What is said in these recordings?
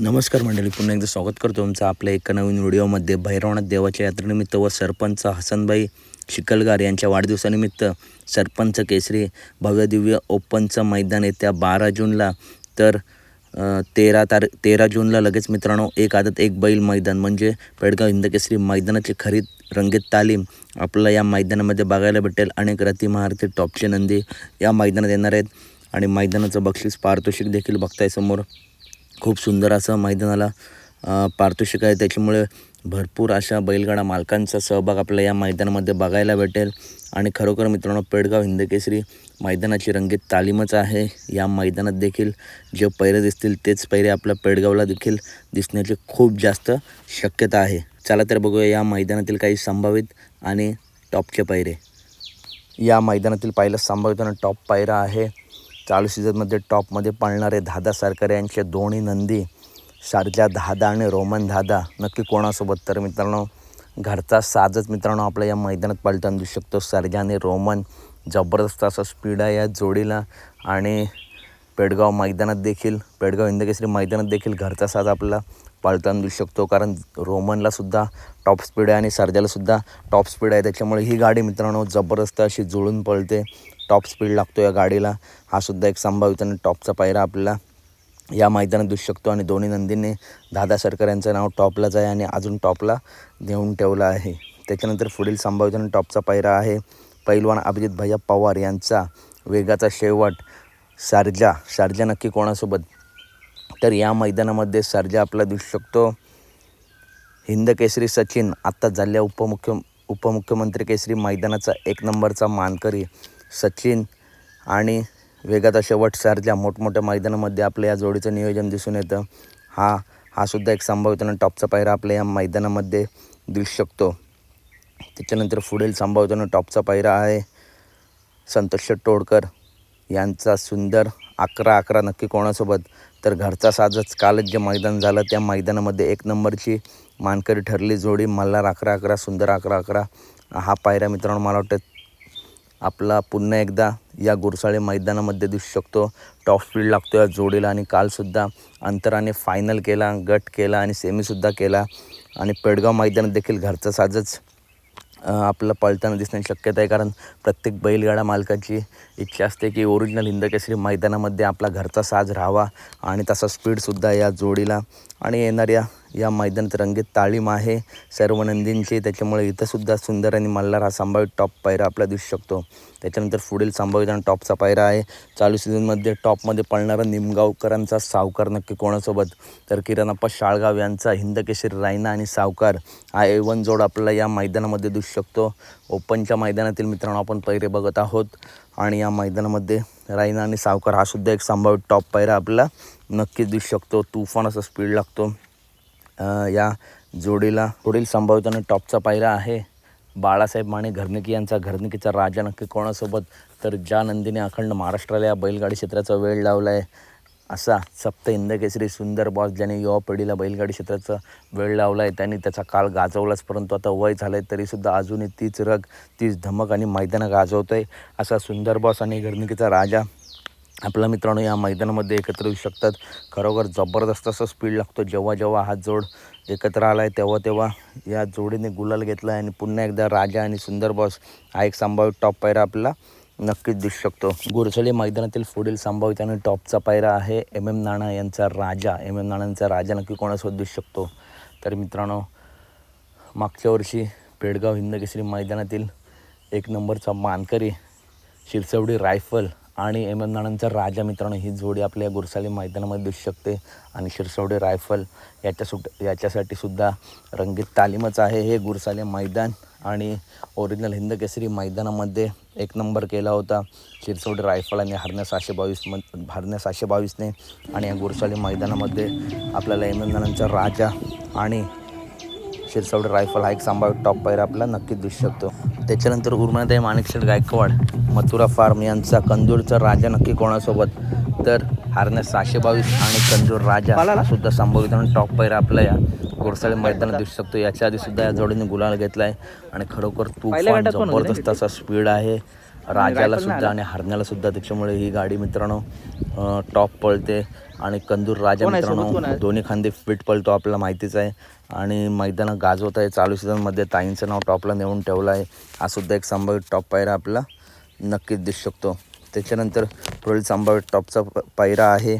नमस्कार मंडळी, पुन्हा एकदा स्वागत करतो तुमचं आपल्या एका नवीन व्हिडिओमध्ये. भैरवनाथ देवाच्या यात्रेनिमित्त व सरपंच हसनभाई शिकलगार यांच्या वाढदिवसानिमित्त सरपंच केसरी भव्य दिव्य ओपनचं मैदान येत्या 12 जूनला तर 13 जूनला लगेच मित्रांनो एक आदत एक बैल मैदान म्हणजे पेडगाव हिंदकेसरी मैदानाची खरी रंगीत तालीम आपल्याला या मैदानामध्ये बघायला भेटेल. अनेक रथी महारथी टॉपचे नंदी या मैदानात येणार आहेत आणि मैदानाचं बक्षीस पारितोषिक देखील बघताय समोर. खूप सुंदर असं मैदानाला पारितोषिक आहे, त्याच्यामुळे भरपूर अशा बैलगाडा मालकांचा सहभाग आपल्याला या मैदानामध्ये बघायला भेटेल. आणि खरोखर मित्रांनो, पेडगाव हिंदकेसरी मैदानाची रंगीत तालीमच आहे. या मैदानात देखील जे पैरे दिसतील तेच पैरे आपल्या पेडगावला देखील दिसण्याची खूप जास्त शक्यता आहे. चला तर बघूया या मैदानातील काही संभावित आणि टॉपचे पैरे. या मैदानातील पहिला संभावित आणि टॉप पायरा आहे चालू सीझनमध्ये टॉपमध्ये पळणारे दादा सरकार यांचे दोन्ही नंदी शारजा दादा आणि रोमन दादा. नक्की कोणासोबत? तर मित्रांनो, घरचा साजच मित्रांनो आपल्या या मैदानात पळताना दिसू शकतो. सरजा आणि रोमन जबरदस्त असा स्पीड आहे या जोडीला. आणि पेडगाव हिंदकेसरी मैदानात देखील घरचा साज आपल्याला पळताना दिसू शकतो, कारण रोमनलासुद्धा टॉप स्पीड आहे आणि सरजालासुद्धा टॉप स्पीड आहे. त्याच्यामुळे ही गाडी मित्रांनो जबरदस्त अशी जुळून पळते. टॉप स्पीड लागतो या गाडीला. हा सुद्धा एक संभावित आणि टॉपचा पायरा आपल्याला या मैदानात दिसू शकतो. आणि दोन्ही नंदींनी दादा सरकार यांचं नाव टॉपलाच आहे आणि अजून टॉपला नेऊन ठेवलं आहे. त्याच्यानंतर पुढील संभावित आणि टॉपचा पायरा आहे पैलवान अभिजित भैया पवार यांचा वेगाचा शेवट शारजा नक्की कोणासोबत? तर या मैदानामध्ये शारजा आपला दिसू शकतो हिंदकेसरी सचिन आत्ता झालेल्या उपमुख्यमंत्री केसरी मैदानाचा 1 नंबरचा मानकरी सचिन आणि वेगाचा शेवट शारजा मोठमोठ्या मैदानामध्ये आपल्या या जोडीचं नियोजन दिसून येतं. हा सुद्धा एक संभावित आणि टॉपचा पायरा आपल्या या मैदानामध्ये दिसू शकतो. त्याच्यानंतर पुढील संभावित आणि टॉपचा पायरा आहे संतोष तोडकर यांचा सुंदर 11-11 नक्की कोणासोबत? तर घरचा साजच कालच जे मैदान झालं त्या मैदानामध्ये 1 नंबरची मानकरी ठरली जोडी मल्हार 11-11 सुंदर 11-11. हा पायरा मित्रांनो मला वाटतं आपला पुन्हा एकदा या गुरसाळे मैदानामध्ये दिसू शकतो. टॉप स्पीड लागतो या जोडीला आणि कालसुद्धा अंतराने फायनल केला, गट केला आणि सेमीसुद्धा केला. आणि पेडगाव मैदानात देखील घरचा साजच आपल्याला पळताना दिसण्याची शक्यता आहे, कारण प्रत्येक बैलगाडा मालकाची इच्छा असते की ओरिजिनल हिंदकेसरी मैदानामध्ये आपला घरचा साज राहावा आणि तसा स्पीडसुद्धा या जोडीला. आणि येणाऱ्या या मैदानात रंगीत तालीम आहे सर्व नंदींची, त्याच्यामुळे इथंसुद्धा सुंदर आणि मल्हार हा संभावित टॉप पायरा आपल्याला दिसू शकतो. त्याच्यानंतर पुढील संभावित आणि टॉपचा पायरा आहे चालू सीझनमध्ये टॉपमध्ये पळणारा निमगावकरांचा सावकार नक्की कोणासोबत? तर किरणप्पा शाळगाव यांचा हिंदकेसरी रायना आणि सावकार हा A1 जोड आपल्याला या मैदानामध्ये दिसू शकतो. ओपनच्या मैदानातील मित्रांनो आपण पैरे बघत आहोत आणि या मैदानामध्ये रायना आणि सावकार हा सुद्धा एक संभावित टॉप पायरा आपल्याला नक्कीच दिसू शकतो. तुफान असा स्पीड लागतो या जोडीला. पुढील संभावित आणि टॉपचा पायरा आहे बाळासाहेब माने घरनिकी यांचा घरनिकीचा राजा नक्की कोणासोबत? तर ज्या नंदीने अखंड महाराष्ट्राला या बैलगाडी क्षेत्राचा वेळ लावला आहे असा सप्त हिंदकेसरी सुंदर बॉस, ज्याने युवा पिढीला बैलगाडी क्षेत्राचा वेळ लावला आहे, त्यांनी त्याचा काळ गाजवलाच, परंतु आता वय झालं आहे तरीसुद्धा अजूनही तीच रग तीच धमक आणि मैदानं गाजवतो आहे असा सुंदर बॉस आणि घरनिकीचा राजा आपला मित्रांनो या मैदानामध्ये एकत्र येऊ शकतात. खरोखर जबरदस्त असा स्पीड लागतो. जेव्हा हा जोड एकत्र आला आहे तेव्हा या जोडीने गुलाल घेतला आहे. आणि पुन्हा एकदा राजा आणि सुंदर बॉस हा एक संभावित टॉप पायरा आपल्याला नक्कीच दिसू शकतो. गुरसळी मैदानातील पुढील संभावित आणि टॉपचा पायरा आहे MM नाना यांचा राजा नक्की कोणासोबत दिसू शकतो? तर मित्रांनो, मागच्या वर्षी पेडगाव हिंदकेसरी मैदानातील 1 नंबरचा मानकरी शिरसवडी रायफल आणि MM नानांचा राजा मित्रांनो ही जोडी आपल्या गुरसाळी मैदानामध्ये दिसू शकते. आणि शिरसवडी रायफल याच्यासाठी सुद्धा रंगीत तालीमच आहे हे गुरसाळे मैदान. आणि ओरिजिनल हिंदकेसरी मैदानामध्ये 1 नंबर केला होता शिरसवडी रायफल आणि हरण्या 722ने. आणि या गुरसाळे मैदानामध्ये आपल्याला MM नानांचा राजा आणि शिरसवडी रायफल हा एक संभावित टॉप पायरा आपल्याला नक्कीच दिसू शकतो. त्याच्यानंतर उर्मानाताई माणिकशेठ गायकवाड मथुरा फार्म यांचा कंदूरचा राजा नक्की कोणासोबत? तर हरण्या 722 आणि कंदूर राजा सुद्धा संभावित आणि टॉप पायरा आपल्या या गुरसाळे मैदानात दिसू शकतो. याच्या आधी सुद्धा या जोडीने गुलाल घेतला आहे आणि खरोखर तुफान जबरदस्त असा स्पीड आहे राजाला सुद्धा आणि हरण्याला सुद्धा, त्याच्यामुळे ही गाडी मित्रांनो टॉप पळते. आणि कंदूर राजा मित्रांनो दोन्ही खांदे फिट पळतो, आपल्याला माहितीच आहे. आणि मैदानात गाजवत आहे. चालू सीझनमध्ये ताईंचं नाव टॉपला नेऊन ठेवलं आहे. हा सुद्धा एक संभाव्य टॉप पायरा आपला नक्कीच दिसू शकतो. त्याच्यानंतर पुढील संभाव्य टॉपचा पायरा आहे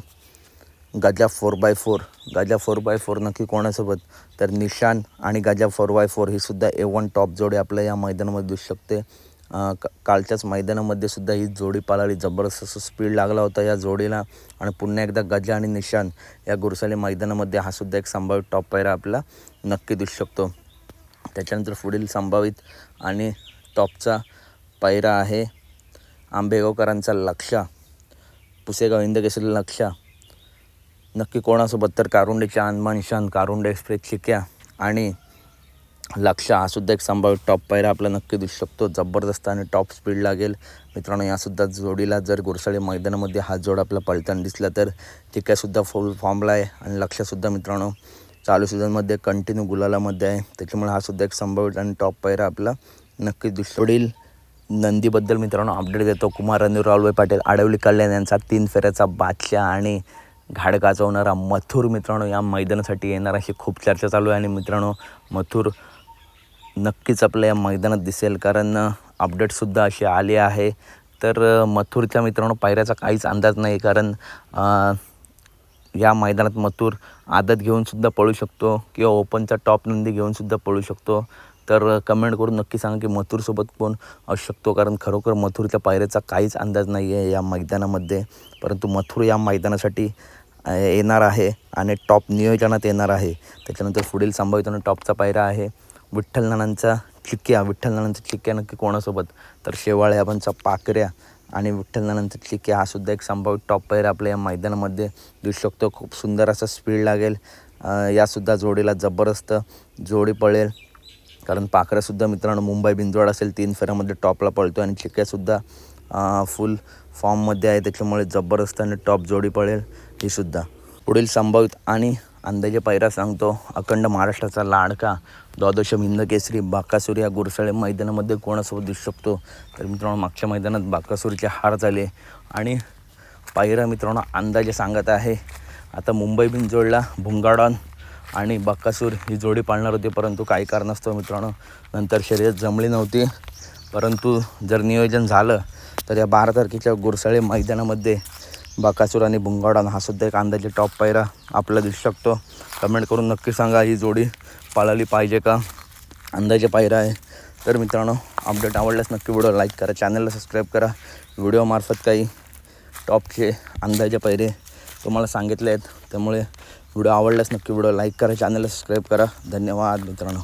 गजा 4x4. गजा 4x4 नक्की कोणासोबत, तर निशान आणि गजा 4x4 ही सुद्धा A1 टॉप जोडी आपल्या या मैदानामध्ये दिसू शकते. कालच्याच मैदानामध्ये सुद्धा ही जोडी पळाली, जबरदस्त असं स्पीड लागला होता या जोडीला. आणि पुन्हा एकदा गजा आणि निशान या गुरसाली मैदानामध्ये हा सुद्धा एक संभावित टॉप पायरा आपला नक्की दिसू शकतो. त्याच्यानंतर पुढील संभावित आणि टॉपचा पायरा आहे आंबेगावकरांचा लक्षा, पुसेगाव हिंदकेसरी लक्षा. नक्की कोणासोबत, तर कारुंडेच्या अनमान शान, कारुंडे एक्सप्रेस चिक्या आणि लक्षा हा सुद्धा एक संभाव्य टॉप पायरा आपला नक्की दिसू शकतो. जबरदस्त आणि टॉप स्पीड लागेल मित्रांनो यासुद्धा जोडीला. जर गुरसाळी मैदानामध्ये हा जोड आपला पळताना दिसला तर चिक्यासुद्धा फुल फॉर्मला आहे. आणि लक्षासुद्धा मित्रांनो चालू सीझनमध्ये कंटिन्यू गुलालामध्ये आहे, त्याच्यामुळे हा सुद्धा एक संभाव्य आणि टॉप पायरा आपला नक्कीच दिसतो. पुढील नंदीबद्दल मित्रांनो अपडेट देतो. कुमार रावळे पाटील आडवली कल्याण यांचा 3 फेऱ्याचा बादशाह आणि घाड गाजवणारा मथुर मित्रांनो या मैदानासाठी येणार अशी खूप चर्चा चालू आहे. आणि मित्रांनो मथुर नक्कीच आपल्या या मैदानात दिसेल, कारण अपडेटसुद्धा अशी आली आहे. तर मथुरच्या मित्रांनो पायऱ्याचा काहीच अंदाज नाही, कारण या मैदानात मथुर आदत घेऊनसुद्धा पळू शकतो किंवा ओपनचा टॉप नंदी घेऊनसुद्धा पळू शकतो. तर कमेंट करून नक्की सांगा की मथुरसोबत कोण असू शकतो, कारण खरोखर मथुरच्या पायऱ्याचा काहीच अंदाज नाही आहे या मैदानामध्ये. परंतु मथुर या मैदानासाठी येणार आहे आणि टॉप नियोजनात येणार आहे. त्याच्यानंतर पुढील संभाव्यतेने टॉपचा पायरा आहे विठ्ठल नानांचा चिक्या. विठ्ठल नानांचा चिक्या नक्की कोणासोबत, तर शेवाळे आपणचा पाकऱ्या आणि विठ्ठल नानांचा चिक्या हा सुद्धा एक संभाव्य टॉप पायरा आपल्या या मैदानामध्ये दिसू शकतो. खूप सुंदर असा स्पीड लागेल यासुद्धा जोडीला, जबरदस्त जोडी पळेल. कारण पाकऱ्यासुद्धा मित्रांनो मुंबई बिंजवाड असेल 3 फेऱ्यामध्ये टॉपला पळतो आणि चिक्यासुद्धा फुल फॉर्ममध्ये आहे, त्याच्यामुळे जबरदस्त आणि टॉप जोडी पळेल ही सुद्धा. पुढील संभावित आणि अंदाजे पायरा सांगतो. अखंड महाराष्ट्राचा लाडका द्वादश हिंदकेसरी बाकासूर या गुरसाळे मैदानामध्ये कोणासोबत दिसू शकतो, तर मित्रांनो मागच्या मैदानात बाकासूरचे हार झाले आणि पायरा मित्रांनो अंदाजे सांगत आहे. आता मुंबई बिंजोडला भुंगाडॉन आणि बक्कासूर ही जोडी पाळणार होती, परंतु काही कारणास्तव मित्रांनो नंतर शर्यत जमली नव्हती. परंतु जर नियोजन झालं तर या 12 तारखेच्या गुरसाळे मैदानामध्ये बकासूर आणि भुंगाडॉन हा सुद्धा एक अंदाजे टॉप पायरा आपल्याला दिसू शकतो. कमेंट करून नक्की सांगा ही जोडी पाळली पाहिजे का, अंदाजे पायरा आहे. तर मित्रांनो अपडेट आवडल्यास नक्की व्हिडिओ लाईक करा, चॅनलला सबस्क्राईब करा. व्हिडिओमार्फत काही टॉपचे अंदाजे पायरे तुम्हाला सांगितले आहेत, त्यामुळे व्हिडिओ आवडल्यास नक्की व्हिडिओ लाईक करा, चॅनलला सबस्क्राईब करा. धन्यवाद मित्रांनो.